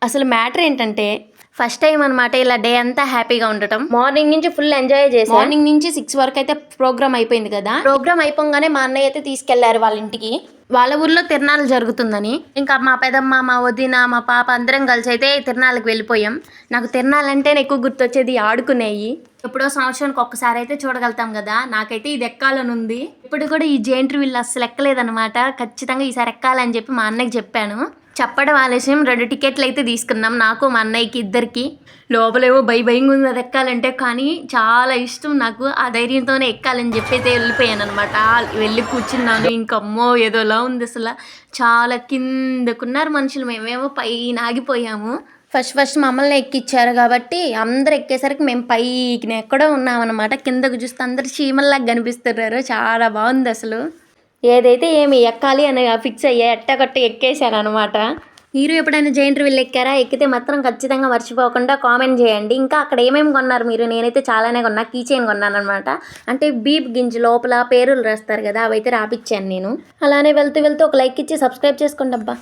అసలు మ్యాటర్ ఏంటంటే first time అనమాట ఇలా డే అంతా హ్యాపీగా ఉండటం. మార్నింగ్ నుంచి ఫుల్ ఎంజాయ్ చేసి మార్నింగ్ నుంచి 6 వరకు అయితే ప్రోగ్రామ్ అయిపోయింది కదా. ప్రోగ్రామ్ అయిపోగానే మా అన్నయ్య అయితే తీసుకెళ్లారు వాళ్ళ ఇంటికి. వాళ్ళ ఊర్లో తిరణాలు జరుగుతుందని ఇంకా మా పెదమ్మ, మా వదిన, మా పాప అందరం కలిసి అయితే తిరణాలకు వెళ్ళిపోయాం. నాకు తిరణాలంటే ఎక్కువ గుర్తొచ్చేది ఆడుకునేవి. ఎప్పుడో సంవత్సరానికి ఒక్కసారి అయితే చూడగలుగుతాం కదా. నాకైతే ఇది ఎక్కాలని ఉంది. ఇప్పుడు కూడా ఈ జెయింట్ వీల్ అస్సలు ఎక్కలేదనమాట. ఖచ్చితంగా ఈసారి ఎక్కాలని చెప్పి మా అన్నయ్యకి చెప్పాను. చెప్పడం ఆలస్యం 2 టికెట్లు అయితే తీసుకున్నాం, నాకు మా అన్నయ్యకి ఇద్దరికి. లోపలేమో భయంగా ఉంది అది ఎక్కాలంటే, కానీ చాలా ఇష్టం నాకు. ఆ ధైర్యంతోనే ఎక్కాలని చెప్పి అయితే వెళ్ళిపోయాను అనమాట. వెళ్ళి కూర్చున్నాను. ఇంకమ్మో ఏదోలా ఉంది అసలు. చాలా కిందకున్నారు మనుషులు, మేమేమో పైన ఆగిపోయాము. ఫస్ట్ మమ్మల్ని ఎక్కిచ్చారు కాబట్టి అందరు ఎక్కేసరికి మేము పైకి ఎక్కడో ఉన్నామన్నమాట. కిందకు చూస్తే అందరు చీమల్లాగా కనిపిస్తున్నారు. చాలా బాగుంది అసలు. ఏదైతే ఏమి ఎక్కాలి అని ఫిక్స్ అయ్యా ఎట్టగొట్ట ఎక్కేశాను అనమాట. మీరు ఎప్పుడైనా జెయింట్ వీల్ ఎక్కారా? ఎక్కితే మాత్రం ఖచ్చితంగా మర్చిపోకుండా కామెంట్ చేయండి. ఇంకా అక్కడ ఏమేమి కొన్నారు మీరు? నేనైతే చాలానే కొన్నా. కీ చైన్ కొన్నాను అనమాట. అంటే బీప్ గింజ లోపల పేరులు రాస్తారు కదా, అవైతే రాపిచ్చాను నేను. అలానే వెళ్తూ ఒక లైక్ ఇచ్చి సబ్స్క్రైబ్ చేసుకోండి అబ్బా.